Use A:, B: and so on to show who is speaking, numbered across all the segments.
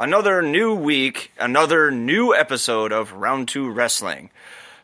A: Another new week, another new episode of Round 2 Wrestling.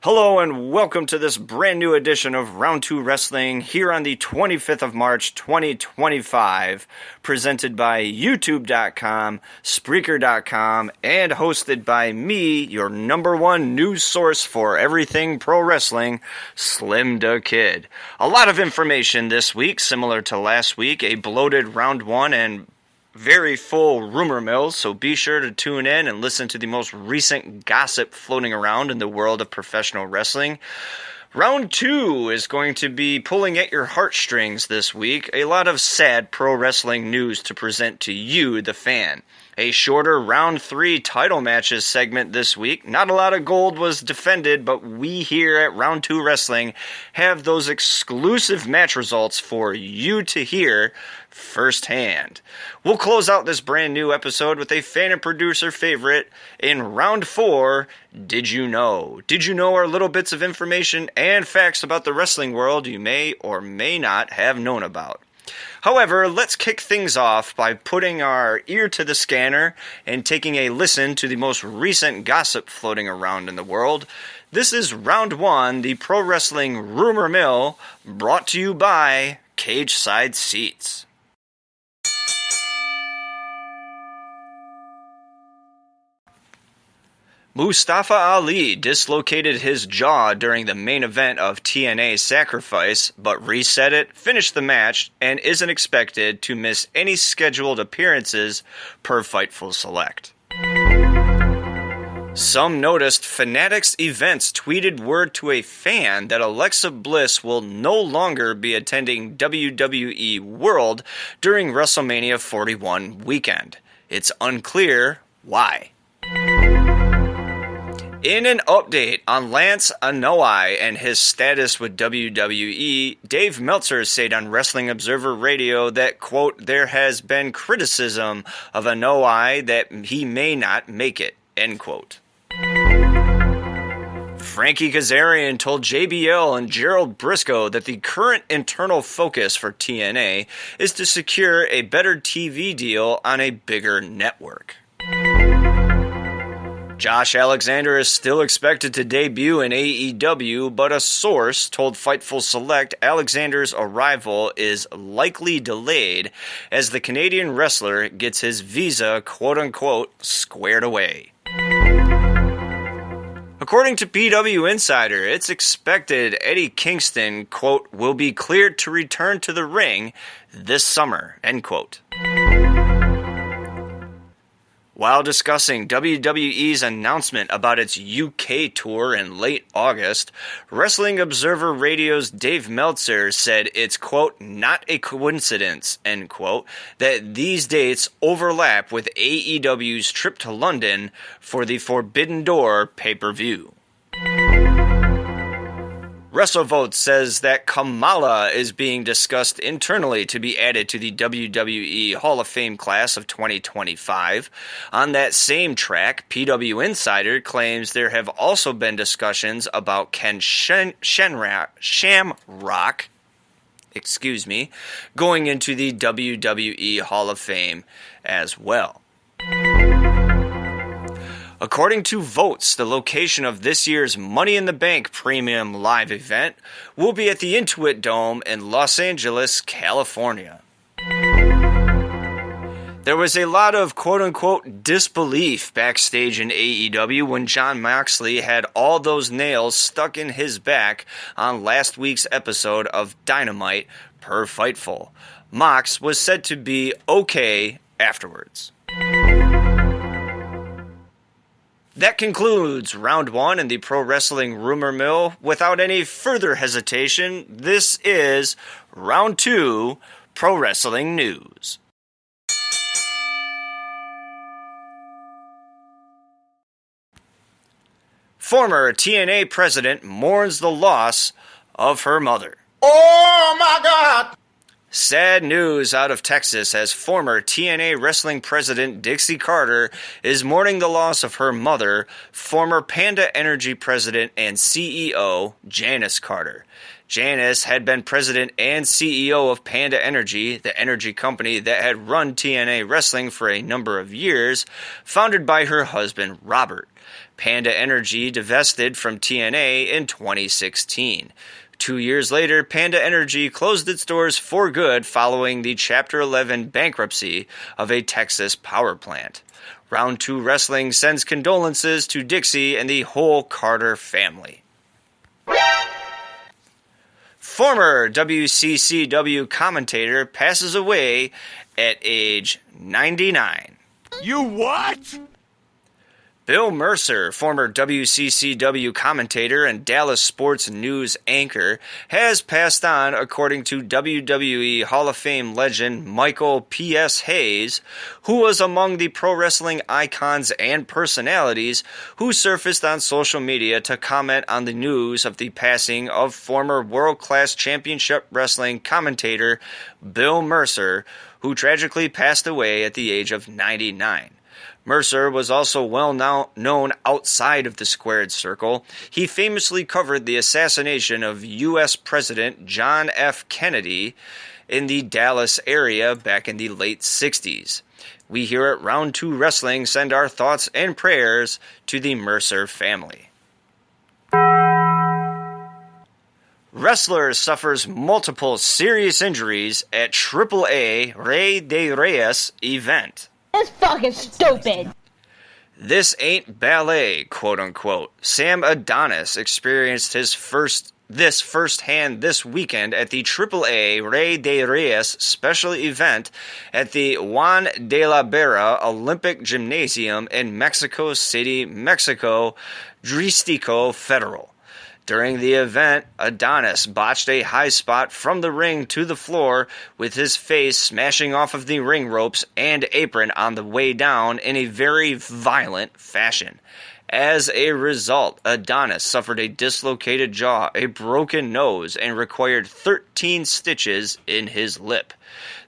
A: Hello and welcome to this brand new edition of Round 2 Wrestling here on the 25th of March 2025, presented by YouTube.com, Spreaker.com, and hosted by me, your number one news source for everything pro wrestling, SlimmDa KID. A lot of information this week, similar to last week, a bloated Round 1 and very full rumor mill, so be sure to tune in and listen to the most recent gossip floating around in the world of professional wrestling. Round 2 is going to be pulling at your heartstrings this week. A lot of sad pro wrestling news to present to you, the fan. A shorter Round 3 title matches segment this week. Not a lot of gold was defended, but we here at Round 2 Wrestling have those exclusive match results for you to hear firsthand. We'll close out this brand new episode with a fan and producer favorite in Round 4, Did You Know? Did you know are little bits of information and facts about the wrestling world you may or may not have known about. However, let's kick things off by putting our ear to the scanner and taking a listen to the most recent gossip floating around in the world. This is Round 1, the Pro Wrestling Rumor Mill, brought to you by Cage Side Seats. Mustafa Ali dislocated his jaw during the main event of TNA Sacrifice, but reset it, finished the match, and isn't expected to miss any scheduled appearances per Fightful Select. Some noticed Fanatics Events tweeted word to a fan that Alexa Bliss will no longer be attending WWE World during WrestleMania 41 weekend. It's unclear why. In an update on Lance Anoa'i and his status with WWE, Dave Meltzer said on Wrestling Observer Radio that, quote, there has been criticism of Anoa'i that he may not make it, end quote. Frankie Kazarian told JBL and Gerald Briscoe that the current internal focus for TNA is to secure a better TV deal on a bigger network. Josh Alexander is still expected to debut in AEW, but a source told Fightful Select Alexander's arrival is likely delayed as the Canadian wrestler gets his visa, quote-unquote, squared away. According to PW Insider, it's expected Eddie Kingston, quote, will be cleared to return to the ring this summer, end quote. While discussing WWE's announcement about its UK tour in late August, Wrestling Observer Radio's Dave Meltzer said it's, quote, not a coincidence, end quote, that these dates overlap with AEW's trip to London for the Forbidden Door pay-per-view. WrestleVote says that Kamala is being discussed internally to be added to the WWE Hall of Fame class of 2025. On that same track, PW Insider claims there have also been discussions about Ken Shamrock, going into the WWE Hall of Fame as well. According to Votes, the location of this year's Money in the Bank Premium Live event will be at the Intuit Dome in Los Angeles, California. There was a lot of quote-unquote disbelief backstage in AEW when Jon Moxley had all those nails stuck in his back on last week's episode of Dynamite per Fightful. Mox was said to be okay afterwards. That concludes Round 1 in the Pro Wrestling Rumor Mill. Without any further hesitation, this is Round 2 Pro Wrestling News. Former TNA president mourns the loss of her mother.
B: Oh my God!
A: Sad news out of Texas as former TNA wrestling president Dixie Carter is mourning the loss of her mother, former Panda Energy president and CEO Janice Carter. Janice had been president and CEO of Panda Energy, the energy company that had run TNA Wrestling for a number of years, founded by her husband Robert. Panda Energy divested from TNA in 2016. 2 years later, Panda Energy closed its doors for good following the Chapter 11 bankruptcy of a Texas power plant. Round 2 Wrestling sends condolences to Dixie and the whole Carter family. Former WCCW commentator passes away at age 99.
B: You what?
A: Bill Mercer, former WCCW commentator and Dallas sports news anchor, has passed on, according to WWE Hall of Fame legend Michael P.S. Hayes, who was among the pro wrestling icons and personalities who surfaced on social media to comment on the news of the passing of former world-class championship wrestling commentator Bill Mercer, who tragically passed away at the age of 99. Mercer was also well known outside of the squared circle. He famously covered the assassination of U.S. President John F. Kennedy in the Dallas area back in the late 60s. We here at Round 2 Wrestling send our thoughts and prayers to the Mercer family. Wrestler suffers multiple serious injuries at AAA Rey de Reyes event.
C: That's fucking stupid.
A: This ain't ballet, quote-unquote. Sam Adonis experienced this firsthand this weekend at the AAA Rey de Reyes special event at the Juan de la Barra Olympic Gymnasium in Mexico City, Mexico, Distrito Federal. During the event, Adonis botched a high spot from the ring to the floor, with his face smashing off of the ring ropes and apron on the way down in a very violent fashion. As a result, Adonis suffered a dislocated jaw, a broken nose, and required 13 stitches in his lip.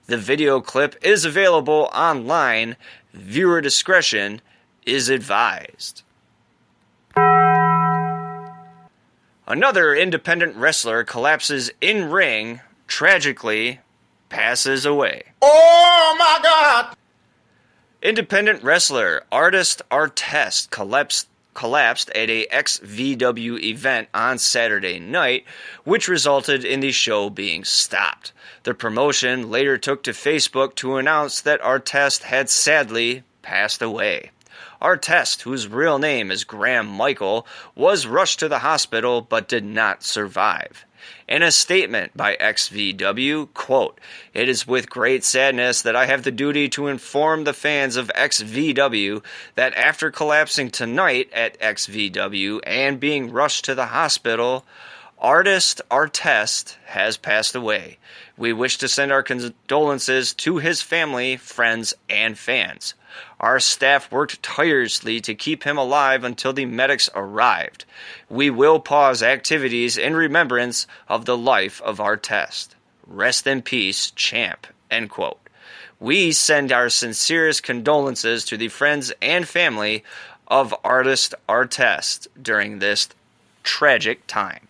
A: The video clip is available online. Viewer discretion is advised. Another independent wrestler collapses in ring, tragically passes away.
B: Oh my God!
A: Independent wrestler Artist Artest collapsed at a ex-VW event on Saturday night, which resulted in the show being stopped. The promotion later took to Facebook to announce that Artest had sadly passed away. Artest, whose real name is Graham Michael, was rushed to the hospital but did not survive. In a statement by ex-VW, quote, "It is with great sadness that I have the duty to inform the fans of ex-VW that after collapsing tonight at ex-VW and being rushed to the hospital, Artist Artest has passed away. We wish to send our condolences to his family, friends, and fans. Our staff worked tirelessly to keep him alive until the medics arrived. We will pause activities in remembrance of the life of Artest. Rest in peace, champ." End quote. We send our sincerest condolences to the friends and family of Artist Artest during this tragic time.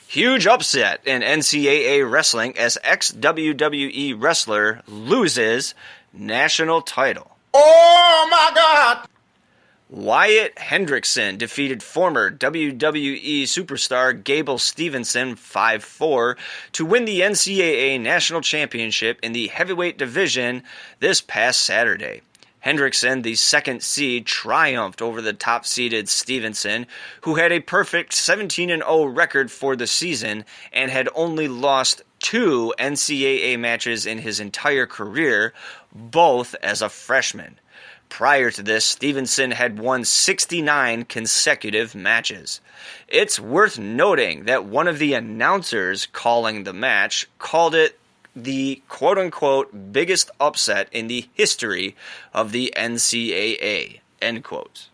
A: Huge upset in NCAA wrestling as ex-WWE wrestler loses national title.
B: Oh my God!
A: Wyatt Hendrickson defeated former WWE superstar Gable Stevenson 5-4 to win the NCAA National Championship in the heavyweight division this past Saturday. Hendrickson, the second seed, triumphed over the top-seeded Stevenson, who had a perfect 17-0 record for the season and had only lost 2 NCAA matches in his entire career, both as a freshman. Prior to this, Stevenson had won 69 consecutive matches. It's worth noting that one of the announcers calling the match called it the quote-unquote biggest upset in the history of the NCAA, end quote.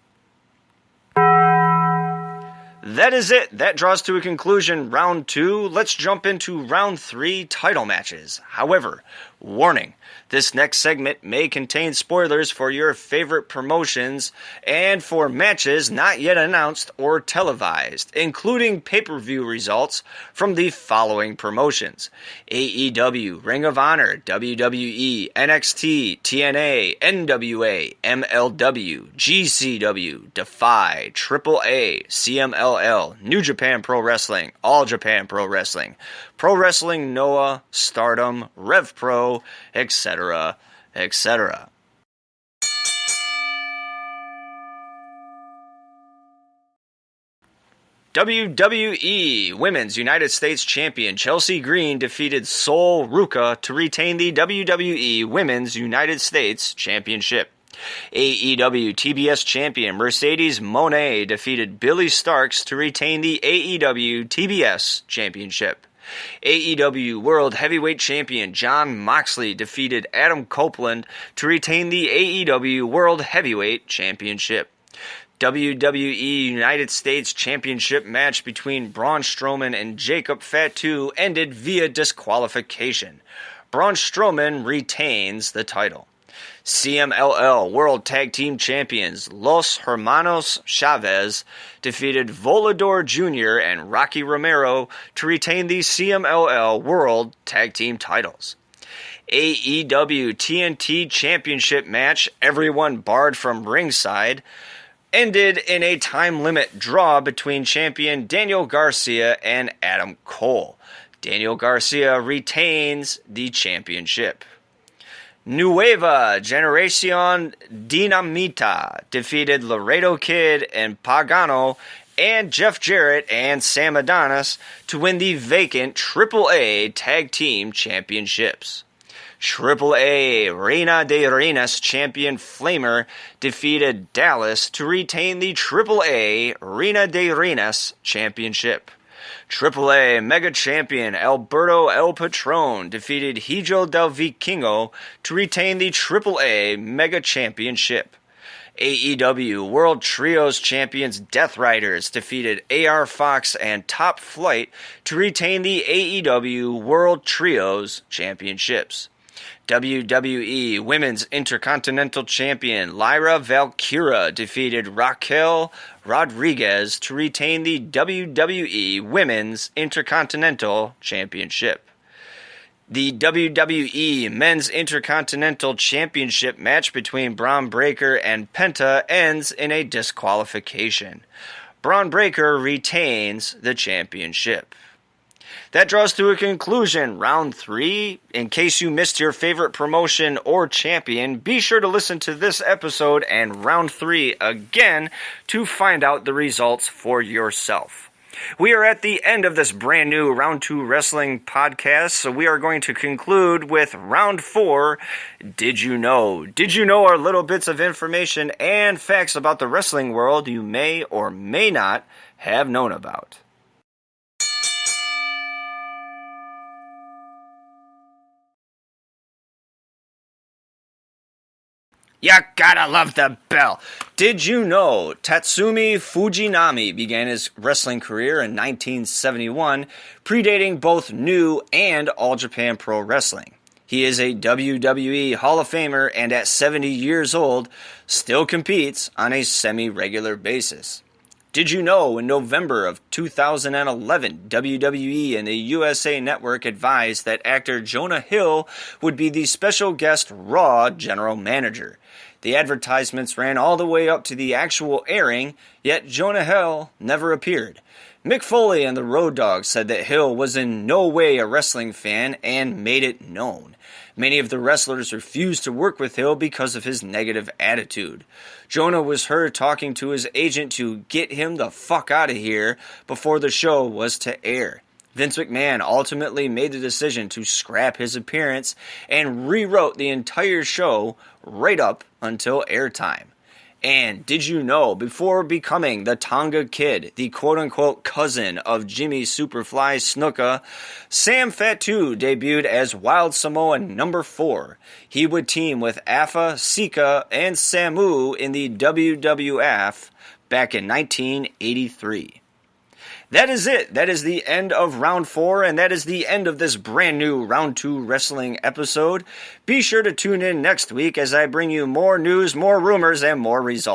A: That is it. That draws to a conclusion round 2. Let's jump into round 3 title matches. However, Warning, this next segment may contain spoilers for your favorite promotions and for matches not yet announced or televised, including pay-per-view results from the following promotions: AEW, Ring of Honor, WWE, NXT, TNA, NWA, MLW, GCW, DEFY, AAA, CMLL, New Japan Pro Wrestling, All Japan Pro Wrestling, Pro Wrestling Noah, Stardom, RevPro, etc., etc. WWE Women's United States Champion Chelsea Green defeated Sol Ruca to retain the WWE Women's United States Championship. AEW TBS Champion Mercedes Moné defeated Billy Starks to retain the AEW TBS Championship. AEW World Heavyweight Champion Jon Moxley defeated Adam Copeland to retain the AEW World Heavyweight Championship. WWE United States Championship match between Braun Strowman and Jacob Fatu ended via disqualification. Braun Strowman retains the title. CMLL World Tag Team Champions Los Hermanos Chavez defeated Volador Jr. and Rocky Romero to retain the CMLL World Tag Team titles. AEW TNT Championship match, everyone barred from ringside, ended in a time limit draw between champion Daniel Garcia and Adam Cole. Daniel Garcia retains the championship. Nueva Generación Dinamita defeated Laredo Kid and Pagano and Jeff Jarrett and Sam Adonis to win the vacant AAA Tag Team Championships. AAA Reina de Reinas champion Flamer defeated Dallas to retain the AAA Reina de Reinas Championship. AAA Mega Champion Alberto El Patron defeated Hijo del Vikingo to retain the AAA Mega Championship. AEW World Trios Champions Death Riders defeated AR Fox and Top Flight to retain the AEW World Trios Championships. WWE Women's Intercontinental Champion Lyra Valkyra defeated Raquel Rodriguez to retain the WWE Women's Intercontinental Championship. The WWE Men's Intercontinental Championship match between Bron Breakker and Penta ends in a disqualification. Bron Breakker retains the championship. That draws to a conclusion round 3. In case you missed your favorite promotion or champion, be sure to listen to this episode and round 3 again to find out the results for yourself. We are at the end of this brand new Round 2 Wrestling podcast, so we are going to conclude with round 4, Did You Know? Did you know are little bits of information and facts about the wrestling world you may or may not have known about. You gotta love the bell. Did you know Tatsumi Fujinami began his wrestling career in 1971, predating both New and All Japan Pro Wrestling? He is a WWE Hall of Famer and at 70 years old, still competes on a semi-regular basis. Did you know in November of 2011, WWE and the USA Network advised that actor Jonah Hill would be the special guest Raw general manager? The advertisements ran all the way up to the actual airing, yet Jonah Hill never appeared. Mick Foley and the Road Dogs said that Hill was in no way a wrestling fan and made it known. Many of the wrestlers refused to work with Hill because of his negative attitude. Jonah was heard talking to his agent to get him the fuck out of here before the show was to air. Vince McMahon ultimately made the decision to scrap his appearance and rewrote the entire show right up until airtime. And did you know, before becoming the Tonga Kid, the quote-unquote cousin of Jimmy Superfly Snuka, Sam Fatu debuted as Wild Samoan number 4. He would team with Afa, Sika, and Samu in the WWF back in 1983. That is it. That is the end of round 4, and that is the end of this brand new Round 2 Wrestling episode. Be sure to tune in next week as I bring you more news, more rumors, and more results.